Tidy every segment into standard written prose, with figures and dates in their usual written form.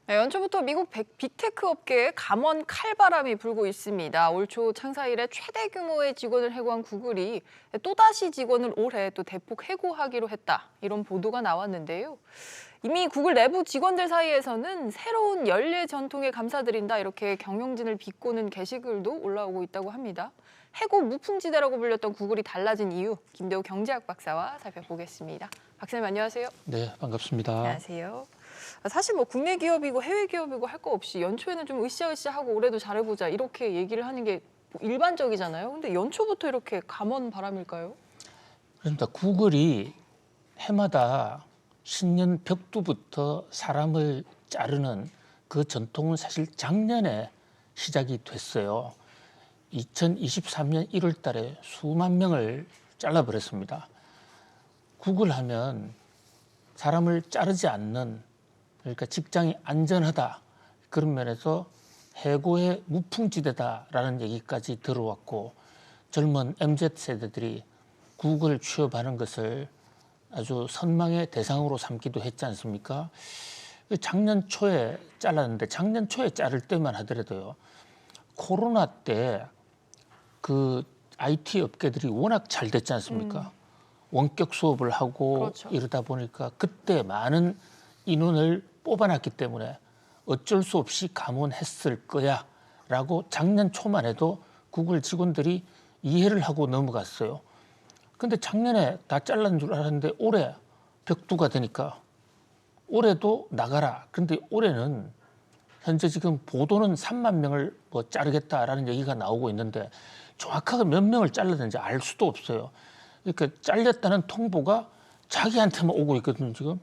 네, 연초부터 미국 빅테크 업계에 감원 칼바람이 불고 있습니다. 올 초 창사 이래 최대 규모의 직원을 해고한 구글이 또다시 직원을 올해 또 대폭 해고하기로 했다. 이런 보도가 나왔는데요. 이미 구글 내부 직원들 사이에서는 새로운 연례 전통에 감사드린다 이렇게 경영진을 비꼬는 게시글도 올라오고 있다고 합니다. 해고 무풍지대라고 불렸던 구글이 달라진 이유, 김대호 경제학 박사와 살펴보겠습니다. 박사님 안녕하세요. 네, 반갑습니다. 안녕하세요. 사실 뭐 국내 기업이고 해외 기업이고 할 거 없이 연초에는 좀 으쌰으쌰하고 올해도 잘해보자 이렇게 얘기를 하는 게 일반적이잖아요. 근데 연초부터 이렇게 감원 바람일까요? 그러니까 구글이 해마다 신년 벽두부터 사람을 자르는 그 전통은 사실 작년에 시작이 됐어요. 2023년 1월 달에 수만 명을 잘라버렸습니다. 구글 하면 사람을 자르지 않는, 그러니까 직장이 안전하다, 그런 면에서 해고의 무풍지대다라는 얘기까지 들어왔고, 젊은 MZ세대들이 구글 취업하는 것을 아주 선망의 대상으로 삼기도 했지 않습니까? 작년 초에 잘랐는데, 작년 초에 자를 때만 하더라도요, 코로나 때 그 IT 업계들이 워낙 잘 됐지 않습니까? 원격 수업을 하고 그렇죠. 이러다 보니까 그때 많은 인원을 뽑아놨기 때문에 어쩔 수 없이 감원했을 거야 라고 작년 초만 해도 구글 직원들이 이해를 하고 넘어갔어요. 근데 작년에 다 잘란 줄 알았는데 올해 벽두가 되니까 올해도 나가라. 근데 올해는 현재 지금 보도는 3만 명을 뭐 자르겠다라는 얘기가 나오고 있는데 정확하게 몇 명을 잘랐는지 알 수도 없어요. 그러니까 잘렸다는 통보가 자기한테만 오고 있거든요, 지금.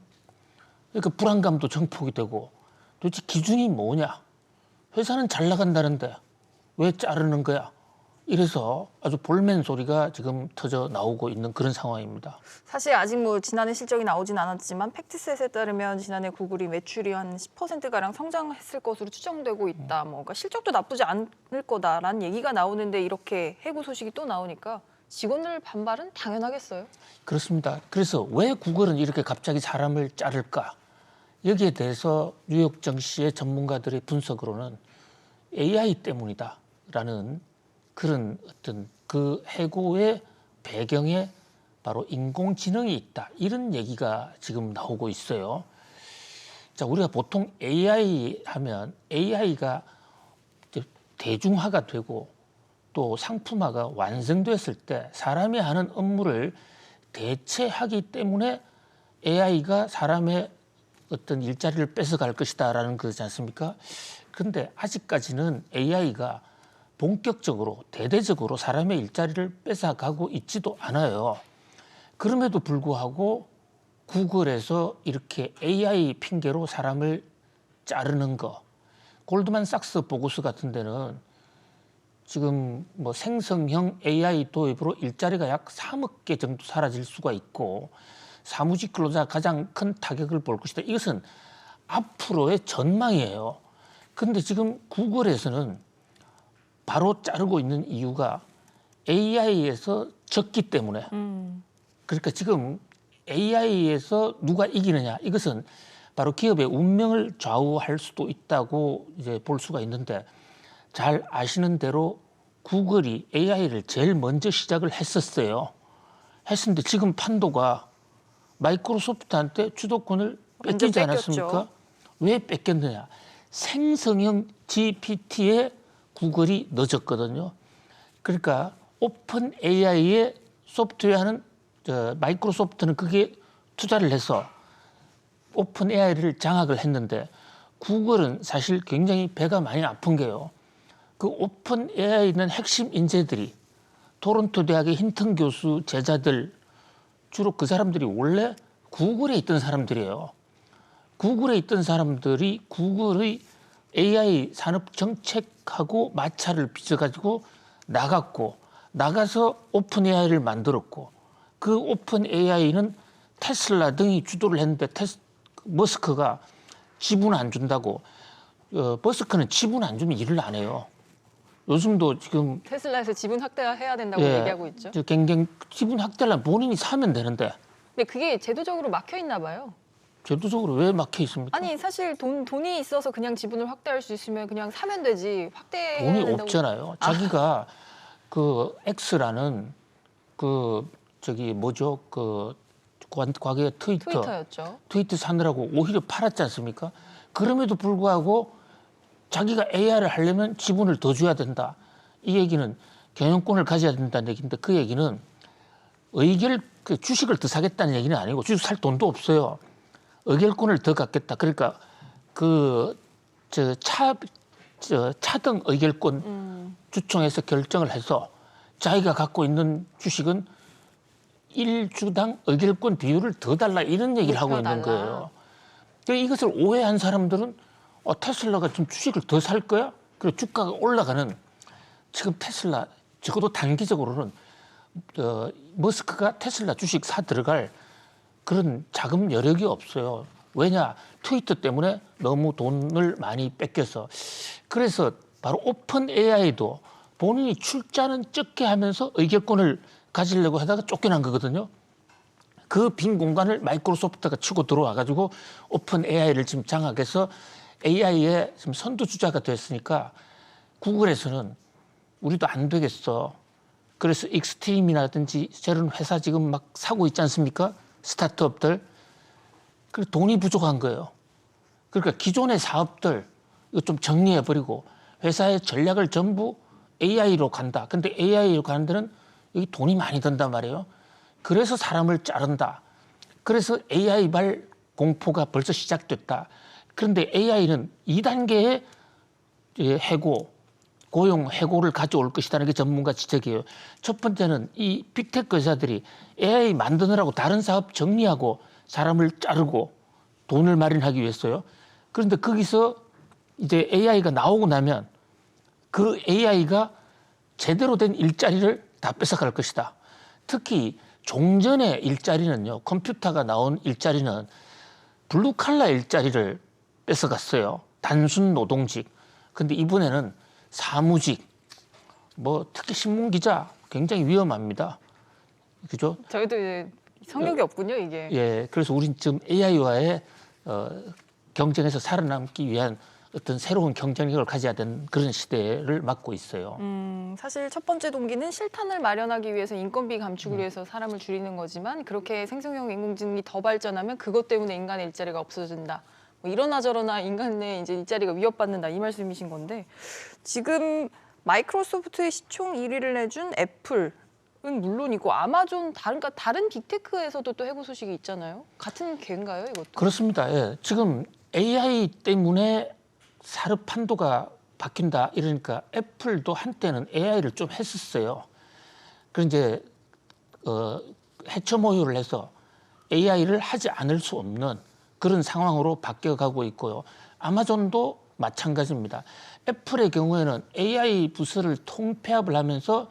그러니까 불안감도 증폭이 되고 도대체 기준이 뭐냐? 회사는 잘 나간다는데 왜 자르는 거야? 이래서 아주 볼멘 소리가 지금 터져 나오고 있는 그런 상황입니다. 사실 아직 뭐 지난해 실적이 나오진 않았지만 팩트셋에 따르면 지난해 구글이 매출이 한 10%가량 성장했을 것으로 추정되고 있다. 뭐 그러니까 실적도 나쁘지 않을 거다라는 얘기가 나오는데 이렇게 해고 소식이 또 나오니까 직원들 반발은 당연하겠어요. 그렇습니다. 그래서 왜 구글은 이렇게 갑자기 사람을 자를까? 여기에 대해서 뉴욕 증시의 전문가들의 분석으로는 AI 때문이다라는 그런 어떤 그 해고의 배경에 바로 인공지능이 있다. 이런 얘기가 지금 나오고 있어요. 자, 우리가 보통 AI 하면 AI가 대중화가 되고 또 상품화가 완성됐을 때 사람이 하는 업무를 대체하기 때문에 AI가 사람의 어떤 일자리를 뺏어갈 것이다라는 거지 않습니까? 그런데 아직까지는 AI가 본격적으로 대대적으로 사람의 일자리를 뺏어가고 있지도 않아요. 그럼에도 불구하고 구글에서 이렇게 AI 핑계로 사람을 자르는 거, 골드만삭스 보고서 같은 데는 지금 뭐 생성형 AI 도입으로 일자리가 약 3억 개 정도 사라질 수가 있고 사무직 근로자 가장 큰 타격을 볼 것이다. 이것은 앞으로의 전망이에요. 그런데 지금 구글에서는 바로 자르고 있는 이유가 AI에서 졌기 때문에. 그러니까 지금 AI에서 누가 이기느냐 이것은 바로 기업의 운명을 좌우할 수도 있다고 이제 볼 수가 있는데 잘 아시는 대로 구글이 AI를 제일 먼저 시작을 했었어요. 했는데 지금 판도가 마이크로소프트한테 주도권을 뺏기지 않았습니까? 왜 뺏겼느냐? 생성형 GPT에 구글이 늦었거든요. 그러니까 오픈 AI의 소프트웨어는 마이크로소프트는 그게 투자를 해서 오픈 AI를 장악을 했는데 구글은 사실 굉장히 배가 많이 아픈 게요. 그 오픈 AI에 있는 핵심 인재들이 토론토 대학의 힌턴 교수 제자들 주로 그 사람들이 원래 구글에 있던 사람들이에요. 구글에 있던 사람들이 구글의 AI 산업 정책하고 마찰을 빚어가지고 나갔고 나가서 오픈 AI를 만들었고 그 오픈 AI는 테슬라 등이 주도를 했는데 머스크가 지분 안 준다고 머스크는 지분 안 주면 일을 안 해요. 요즘도 지금 테슬라에서 지분 확대해야 된다고 얘기하고 있죠. 굉장히 지분 확대하려면 본인이 사면 되는데. 근데 그게 제도적으로 막혀 있나 봐요. 제도적으로 왜 막혀 있습니까? 아니 사실 돈이 있어서 그냥 지분을 확대할 수 있으면 그냥 사면 되지 확대해야 돈이 된다고. 없잖아요. 자기가 그 X라는 그 저기 뭐죠? 그 과거에 트위터였죠. 트위터 사느라고 오히려 팔았지 않습니까? 그럼에도 불구하고 자기가 AI를 하려면 지분을 더 줘야 된다. 이 얘기는 경영권을 가져야 된다는 얘기인데 그 얘기는 그 주식을 더 사겠다는 얘기는 아니고 주식 살 돈도 없어요. 의결권을 더 갖겠다. 그러니까 차등 의결권 주총에서 결정을 해서 자기가 갖고 있는 주식은 1주당 의결권 비율을 더 달라 이런 얘기를 하고 있는 거예요. 그러니까 이것을 오해한 사람들은 테슬라가 지금 주식을 더 살 거야? 그리고 주가가 올라가는 지금 테슬라 적어도 단기적으로는 머스크가 테슬라 주식 사 들어갈 그런 자금 여력이 없어요. 왜냐? 트위터 때문에 너무 돈을 많이 뺏겨서. 그래서 바로 오픈 AI도 본인이 출자는 적게 하면서 의결권을 가지려고 하다가 쫓겨난 거거든요. 그 빈 공간을 마이크로소프트가 치고 들어와가지고 오픈 AI를 지금 장악해서 AI의 지금 선두주자가 됐으니까 구글에서는 우리도 안 되겠어. 그래서 익스트림이라든지 저런 회사 지금 막 사고 있지 않습니까? 스타트업들. 그래서 돈이 부족한 거예요. 그러니까 기존의 사업들 이거 좀 정리해버리고 회사의 전략을 전부 AI로 간다. 근데 AI로 가는 데는 여기 돈이 많이 든단 말이에요. 그래서 사람을 자른다. 그래서 AI발 공포가 벌써 시작됐다. 그런데 AI는 2단계의 고용 해고를 가져올 것이라는 게 전문가 지적이에요. 첫 번째는 이 빅테크 회사들이 AI 만드느라고 다른 사업 정리하고 사람을 자르고 돈을 마련하기 위해서요. 그런데 거기서 이제 AI가 나오고 나면 그 AI가 제대로 된 일자리를 다 뺏어갈 것이다. 특히 종전의 일자리는요. 컴퓨터가 나온 일자리는 블루칼라 일자리를 뺏어갔어요. 단순 노동직. 근데 이번에는 사무직, 특히 신문기자 굉장히 위험합니다. 그죠? 저희도 이제 성욕이 없군요, 이게. 예, 그래서 우린 지금 AI와의 경쟁에서 살아남기 위한 어떤 새로운 경쟁력을 가져야 되는 그런 시대를 맞고 있어요. 사실 첫 번째 동기는 실탄을 마련하기 위해서 인건비 감축을 위해서 사람을 줄이는 거지만 그렇게 생성형 인공지능이 더 발전하면 그것 때문에 인간의 일자리가 없어진다. 이러나 저러나 인간의 이제 일자리가 위협받는다 이 말씀이신 건데 지금 마이크로소프트의 시총 1위를 내준 애플은 물론이고 아마존 다른 빅테크에서도 또 해고 소식이 있잖아요. 같은 궤인가요, 이것도? 그렇습니다. 예. 지금 AI 때문에 산업 판도가 바뀐다 이러니까 애플도 한때는 AI를 좀 했었어요. 그런 이제 해처 모유를 해서 AI를 하지 않을 수 없는 그런 상황으로 바뀌어가고 있고요. 아마존도 마찬가지입니다. 애플의 경우에는 AI 부서를 통폐합을 하면서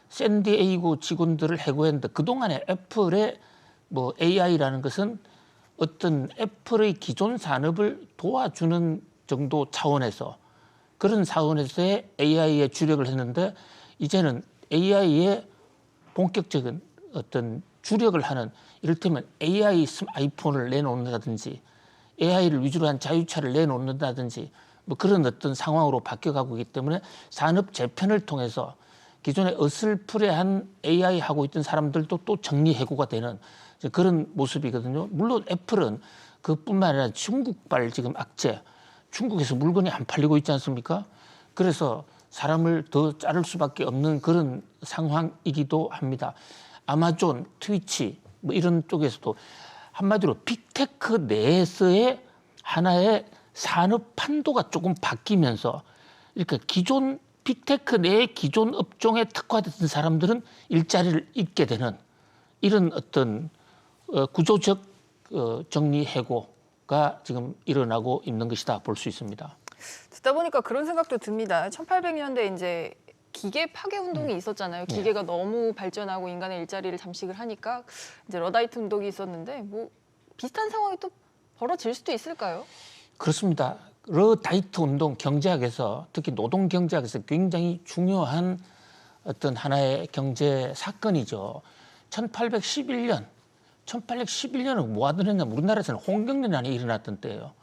샌디에이고 직원들을 해고했는데 그동안에 애플의 AI라는 것은 어떤 애플의 기존 산업을 도와주는 정도 차원에서 그런 차원에서의 AI에 주력을 했는데 이제는 AI에 본격적인 어떤 주력을 하는 이를테면 AI 아이폰을 내놓는다든지 AI를 위주로 한 자유차를 내놓는다든지 그런 어떤 상황으로 바뀌어가고 있기 때문에 산업 재편을 통해서 기존에 어슬프레한 AI 하고 있던 사람들도 또 정리해고가 되는 그런 모습이거든요. 물론 애플은 그뿐만 아니라 중국발 지금 악재, 중국에서 물건이 안 팔리고 있지 않습니까? 그래서 사람을 더 자를 수밖에 없는 그런 상황이기도 합니다. 아마존, 트위치 이런 쪽에서도 한마디로 빅테크 내에서의 하나의 산업 판도가 조금 바뀌면서 이렇게 기존 빅테크 내의 기존 업종에 특화됐던 사람들은 일자리를 잃게 되는 이런 어떤 구조적 정리해고가 지금 일어나고 있는 것이다 볼 수 있습니다. 듣다 보니까 그런 생각도 듭니다. 1800년대 이제 기계 파괴 운동이 있었잖아요. 기계가 너무 발전하고 인간의 일자리를 잠식을 하니까 이제 러다이트 운동이 있었는데 비슷한 상황이 또 벌어질 수도 있을까요? 그렇습니다. 러다이트 운동 경제학에서 특히 노동 경제학에서 굉장히 중요한 어떤 하나의 경제 사건이죠. 1811년 1811년은 뭐 하던 했냐면 우리나라에서는 홍경련이 일어났던 때예요.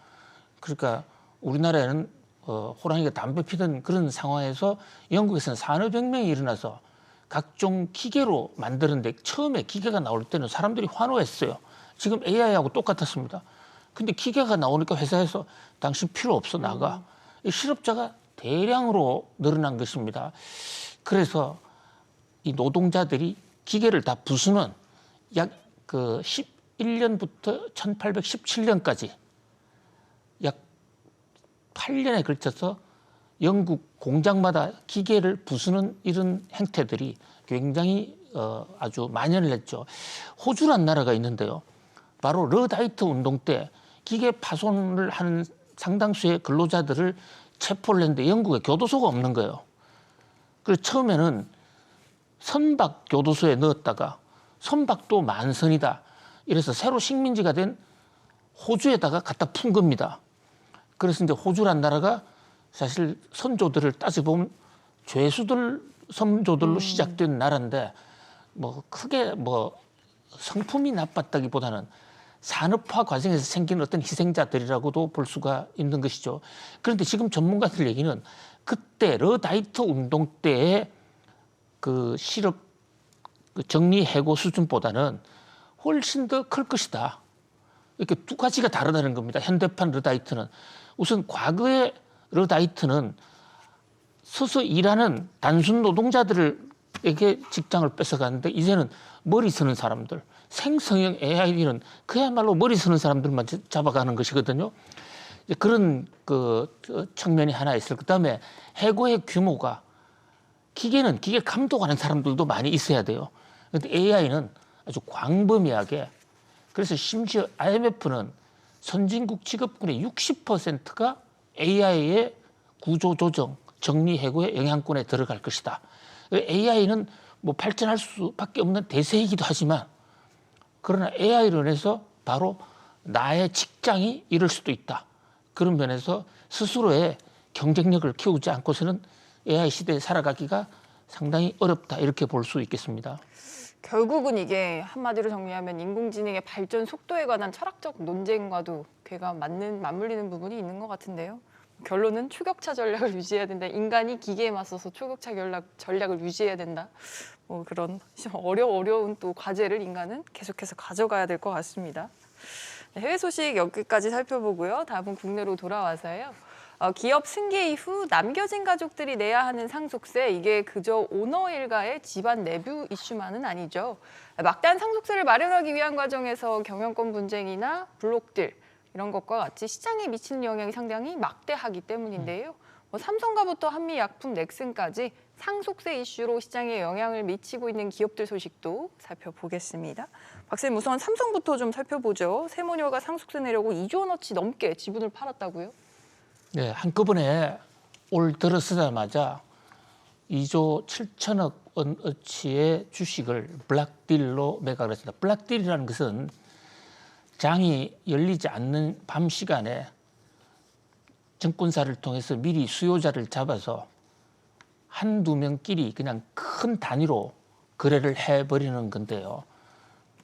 그러니까 우리나라에는 호랑이가 담배 피던 그런 상황에서 영국에서는 산업혁명이 일어나서 각종 기계로 만드는데 처음에 기계가 나올 때는 사람들이 환호했어요. 지금 AI하고 똑같았습니다. 근데 기계가 나오니까 회사에서 당신 필요 없어 나가. 이 실업자가 대량으로 늘어난 것입니다. 그래서 이 노동자들이 기계를 다 부수는 약 11년부터 1817년까지 약 8년에 걸쳐서 영국 공장마다 기계를 부수는 이런 행태들이 굉장히 아주 만연을 했죠. 호주란 나라가 있는데요. 바로 러다이트 운동 때 기계 파손을 하는 상당수의 근로자들을 체포를 했는데 영국에 교도소가 없는 거예요. 그래서 처음에는 선박 교도소에 넣었다가 선박도 만선이다. 이래서 새로 식민지가 된 호주에다가 갖다 푼 겁니다. 그래서 이제 호주란 나라가 사실 선조들을 따져보면 죄수들 선조들로 시작된 나라인데 뭐 크게 뭐 성품이 나빴다기보다는 산업화 과정에서 생긴 어떤 희생자들이라고도 볼 수가 있는 것이죠. 그런데 지금 전문가들 얘기는 그때 러다이트 운동 때의 그 실업 정리 해고 수준보다는 훨씬 더 클 것이다. 이렇게 두 가지가 다르다는 겁니다. 현대판 러다이트는 우선 과거의 러다이트는 서서 일하는 단순 노동자들에게 직장을 뺏어갔는데 이제는 머리 쓰는 사람들, 생성형 AI는 그야말로 머리 쓰는 사람들만 잡아가는 것이거든요. 그런 그 측면이 하나 있을. 그다음에 해고의 규모가 기계는 기계 감독하는 사람들도 많이 있어야 돼요. 그런데 AI는 아주 광범위하게 그래서 심지어 IMF는 선진국 직업군의 60%가 AI의 구조조정, 정리해고의 영향권에 들어갈 것이다. AI는 뭐 발전할 수밖에 없는 대세이기도 하지만 그러나 AI로 인해서 바로 나의 직장이 잃을 수도 있다. 그런 면에서 스스로의 경쟁력을 키우지 않고서는 AI 시대에 살아가기가 상당히 어렵다. 이렇게 볼 수 있겠습니다. 결국은 이게 한마디로 정리하면 인공지능의 발전 속도에 관한 철학적 논쟁과도 괴가 맞물리는 부분이 있는 것 같은데요. 결론은 초격차 전략을 유지해야 된다. 인간이 기계에 맞서서 초격차 전략을 유지해야 된다. 뭐 그런 어려운 또 과제를 인간은 계속해서 가져가야 될 것 같습니다. 해외 소식 여기까지 살펴보고요. 다음은 국내로 돌아와서요. 기업 승계 이후 남겨진 가족들이 내야 하는 상속세, 이게 그저 오너 일가의 집안 내부 이슈만은 아니죠. 막대한 상속세를 마련하기 위한 과정에서 경영권 분쟁이나 블록딜 이런 것과 같이 시장에 미치는 영향이 상당히 막대하기 때문인데요. 삼성가부터 한미약품, 넥슨까지 상속세 이슈로 시장에 영향을 미치고 있는 기업들 소식도 살펴보겠습니다. 박사님, 우선 삼성부터 좀 살펴보죠. 세모녀가 상속세 내려고 2조 원어치 넘게 지분을 팔았다고요? 네, 한꺼번에 올 들어서자마자 2조 7천억 원어치의 주식을 블락딜로 매각을 했습니다. 블락딜이라는 것은 장이 열리지 않는 밤 시간에 증권사를 통해서 미리 수요자를 잡아서 한두 명끼리 그냥 큰 단위로 거래를 해버리는 건데요.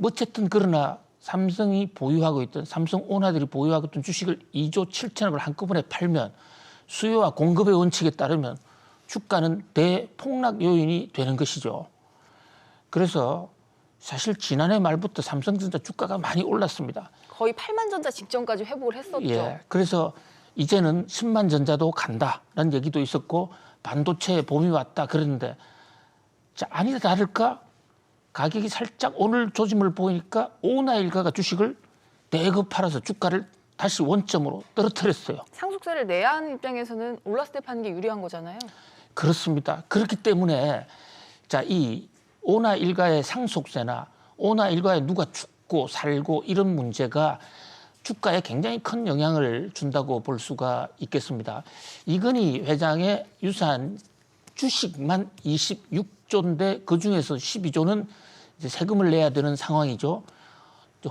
어쨌든 그러나 삼성이 보유하고 있던 삼성 오너들이 보유하고 있던 주식을 2조 7천억을 한꺼번에 팔면 수요와 공급의 원칙에 따르면 주가는 대폭락 요인이 되는 것이죠. 그래서 사실 지난해 말부터 삼성전자 주가가 많이 올랐습니다. 거의 8만 전자 직전까지 회복을 했었죠. 예, 그래서 이제는 10만 전자도 간다라는 얘기도 있었고 반도체에 봄이 왔다 그랬는데 자, 아니다 다를까 가격이 살짝 오늘 조짐을 보니까 오나 일가가 주식을 대거 팔아서 주가를 다시 원점으로 떨어뜨렸어요. 상속세를 내야 하는 입장에서는 올랐을 때 파는 게 유리한 거잖아요. 그렇습니다. 그렇기 때문에 자, 이 오나 일가의 상속세나 오나 일가에 누가 죽고 살고 이런 문제가 주가에 굉장히 큰 영향을 준다고 볼 수가 있겠습니다. 이건희 회장의 유산 주식만 26조인데 그중에서 12조는 이제 세금을 내야 되는 상황이죠.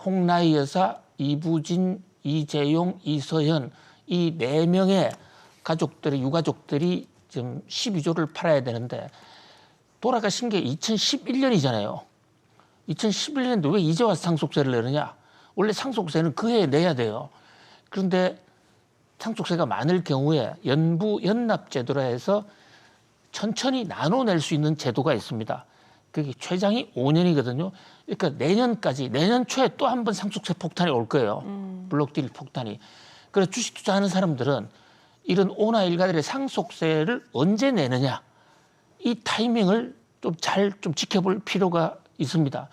홍나희 여사, 이부진, 이재용, 이서현 이 4명의 가족들의 유가족들이 지금 12조를 팔아야 되는데 돌아가신 게 2011년이잖아요. 2011년도 왜 이제 와서 상속세를 내느냐? 원래 상속세는 그 해에 내야 돼요. 그런데 상속세가 많을 경우에 연납제도라 해서 천천히 나눠 낼 수 있는 제도가 있습니다. 그게 최장이 5년이거든요. 그러니까 내년 초에 또 한 번 상속세 폭탄이 올 거예요. 블록딜 폭탄이. 그래서 주식 투자하는 사람들은 이런 오나 일가들의 상속세를 언제 내느냐, 이 타이밍을 좀 잘 지켜볼 필요가 있습니다.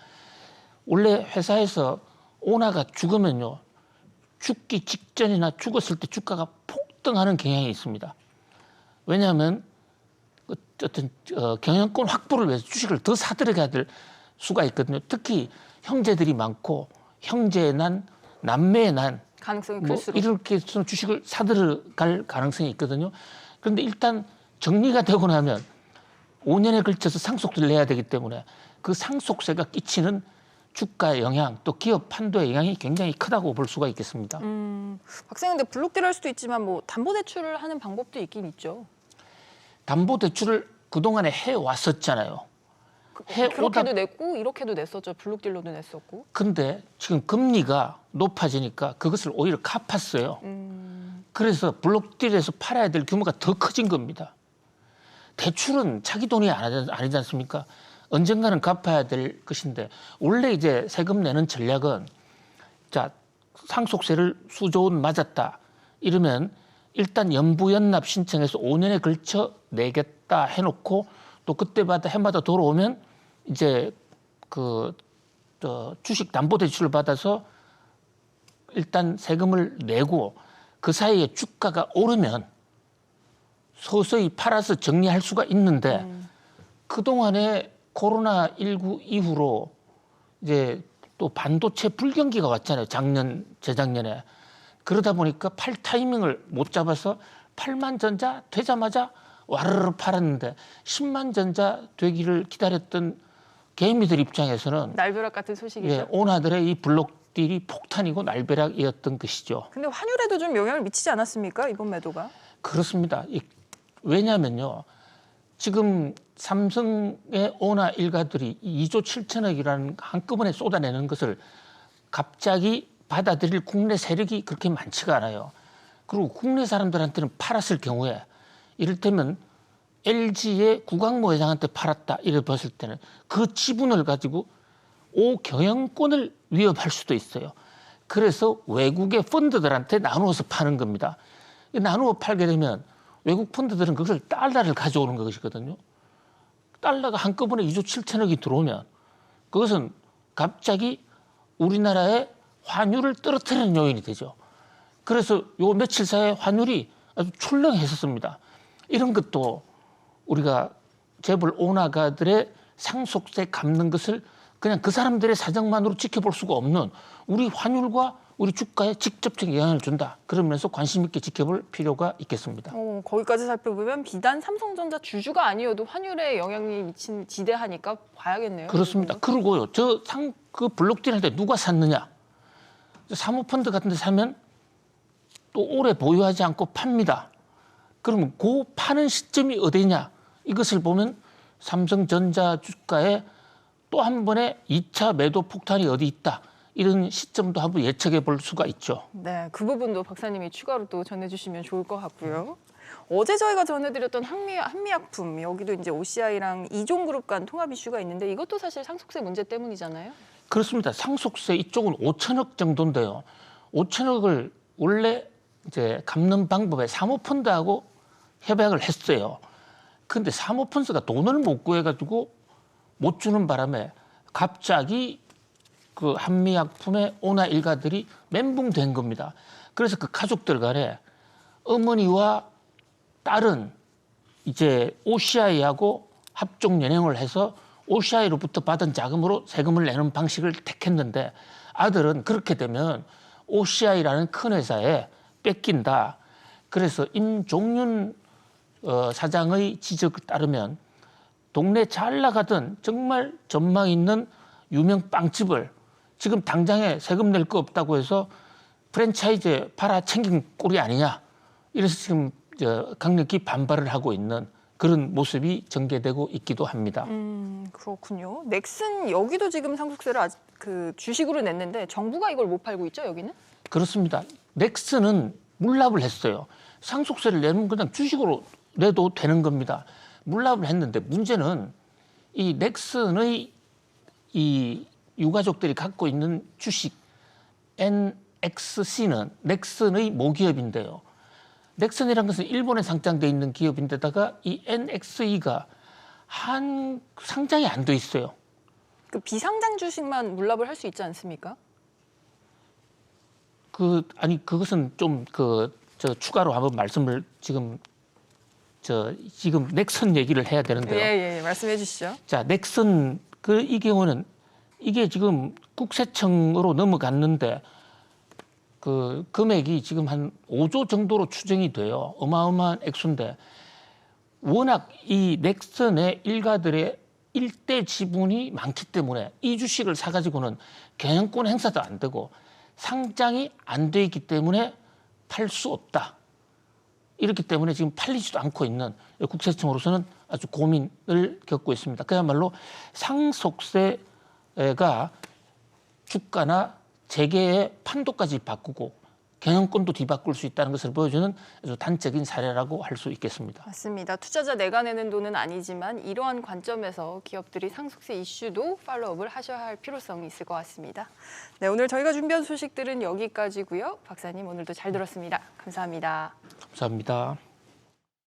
원래 회사에서 오나가 죽으면요, 죽기 직전이나 죽었을 때 주가가 폭등하는 경향이 있습니다. 왜냐하면 어떤 경영권 확보를 위해서 주식을 더 사들여가야 될 수가 있거든요. 특히 형제들이 많고 형제의 난, 남매의 난, 가능성이 뭐 클수록. 이렇게 해서 주식을 사들여갈 가능성이 있거든요. 그런데 일단 정리가 되고 나면 5년에 걸쳐서 상속세를 내야 되기 때문에 그 상속세가 끼치는 주가의 영향, 또 기업 판도의 영향이 굉장히 크다고 볼 수가 있겠습니다. 박사님, 근데 블록딜 할 수도 있지만 뭐 담보대출을 하는 방법도 있긴 있죠. 담보대출을 그동안에 해왔었잖아요. 그렇게도 냈고 이렇게도 냈었죠. 블록딜로도 냈었고. 근데 지금 금리가 높아지니까 그것을 오히려 갚았어요. 그래서 블록딜에서 팔아야 될 규모가 더 커진 겁니다. 대출은 자기 돈이 아니지 않습니까? 언젠가는 갚아야 될 것인데, 원래 이제 세금 내는 전략은, 자, 상속세를 수조 원 맞았다 이러면 일단 연부연납 신청해서 5년에 걸쳐 내겠다 해놓고, 또 그때마다 해마다 돌아오면 이제 주식 담보대출을 받아서 일단 세금을 내고, 그 사이에 주가가 오르면 서서히 팔아서 정리할 수가 있는데, 그동안에 코로나19 이후로 이제 또 반도체 불경기가 왔잖아요. 재작년에. 그러다 보니까 팔 타이밍을 못 잡아서 8만 전자 되자마자 와르르 팔았는데, 10만 전자 되기를 기다렸던 개미들 입장에서는 날벼락 같은 소식이죠. 예, 오나들의 이 블록딜이 폭탄이고 날벼락이었던 것이죠. 근데 환율에도 좀 영향을 미치지 않았습니까? 이번 매도가? 그렇습니다. 왜냐하면요, 지금 삼성의 오나 일가들이 2조 7천억이라는 한꺼번에 쏟아내는 것을 갑자기 받아들일 국내 세력이 그렇게 많지가 않아요. 그리고 국내 사람들한테는 팔았을 경우에, 이를테면 LG의 구광모 회장한테 팔았다 이래 봤을 때는 그 지분을 가지고 경영권을 위협할 수도 있어요. 그래서 외국의 펀드들한테 나누어서 파는 겁니다. 나누어 팔게 되면 외국 펀드들은 그것을 달러를 가져오는 것이거든요. 달러가 한꺼번에 2조 7천억이 들어오면 그것은 갑자기 우리나라의 환율을 떨어뜨리는 요인이 되죠. 그래서 요 며칠 사이에 환율이 아주 출렁했었습니다. 이런 것도 우리가 재벌 오나가들의 상속세 갚는 것을 그냥 그 사람들의 사정만으로 지켜볼 수가 없는, 우리 환율과 우리 주가에 직접적인 영향을 준다. 그러면서 관심 있게 지켜볼 필요가 있겠습니다. 거기까지 살펴보면 비단 삼성전자 주주가 아니어도 환율에 영향이 미친 지대하니까 봐야겠네요. 그렇습니다. 그리고요, 그 블록딜한테 누가 샀느냐? 사모펀드 같은 데 사면 또 오래 보유하지 않고 팝니다. 그러면 그 파는 시점이 어디냐? 이것을 보면 삼성전자 주가에 또 한 번의 2차 매도 폭탄이 어디 있다. 이런 시점도 한번 예측해 볼 수가 있죠. 네, 그 부분도 박사님이 추가로 또 전해주시면 좋을 것 같고요. 어제 저희가 전해드렸던 한미약품, 여기도 이제 OCI랑 이종그룹 간 통합 이슈가 있는데, 이것도 사실 상속세 문제 때문이잖아요. 그렇습니다. 상속세 이쪽은 5천억 정도인데요. 5천억을 원래 이제 갚는 방법에 사모펀드하고 협약을 했어요. 그런데 사모펀드가 돈을 못 구해가지고 못 주는 바람에 갑자기 그 한미약품의 오나 일가들이 멘붕된 겁니다. 그래서 그 가족들 간에 어머니와 딸은 이제 OCI하고 합종 연행을 해서 OCI로부터 받은 자금으로 세금을 내는 방식을 택했는데, 아들은 그렇게 되면 OCI라는 큰 회사에 뺏긴다. 그래서 임종윤 사장의 지적에 따르면 동네 잘 나가던 정말 전망 있는 유명 빵집을 지금 당장에 세금 낼 거 없다고 해서 프랜차이즈 팔아 챙긴 꼴이 아니냐. 이래서 지금 강력히 반발을 하고 있는 그런 모습이 전개되고 있기도 합니다. 그렇군요. 넥슨 여기도 지금 상속세를 그 주식으로 냈는데 정부가 이걸 못 팔고 있죠, 여기는? 그렇습니다. 넥슨은 물납을 했어요. 상속세를 내면 그냥 주식으로 내도 되는 겁니다. 물납을 했는데 문제는 이 넥슨의 이 유가족들이 갖고 있는 주식 NXC는 넥슨의 모기업인데요. 넥슨이라는 것은 일본에 상장돼 있는 기업인데다가 이 NXE가 한 상장이 안 돼 있어요. 그 비상장 주식만 물납을 할 수 있지 않습니까? 그것은 좀 추가로 한번 말씀을 지금 넥슨 얘기를 해야 되는데요. 예, 말씀해 주시죠. 자, 넥슨 이 경우는 이게 지금 국세청으로 넘어갔는데 그 금액이 지금 한 5조 정도로 추정이 돼요. 어마어마한 액수인데 워낙 이 넥슨의 일가들의 일대 지분이 많기 때문에 이 주식을 사가지고는 경영권 행사도 안 되고 상장이 안 돼 있기 때문에 팔 수 없다. 이렇기 때문에 지금 팔리지도 않고 있는 국세청으로서는 아주 고민을 겪고 있습니다. 그야말로 상속세가 주가나 재계의 판도까지 바꾸고 경영권도 뒤바꿀 수 있다는 것을 보여주는 아주 단적인 사례라고 할 수 있겠습니다. 맞습니다. 투자자 내가 내는 돈은 아니지만 이러한 관점에서 기업들이 상속세 이슈도 팔로우업을 하셔야 할 필요성이 있을 것 같습니다. 네, 오늘 저희가 준비한 소식들은 여기까지고요. 박사님 오늘도 잘 들었습니다. 감사합니다. 감사합니다.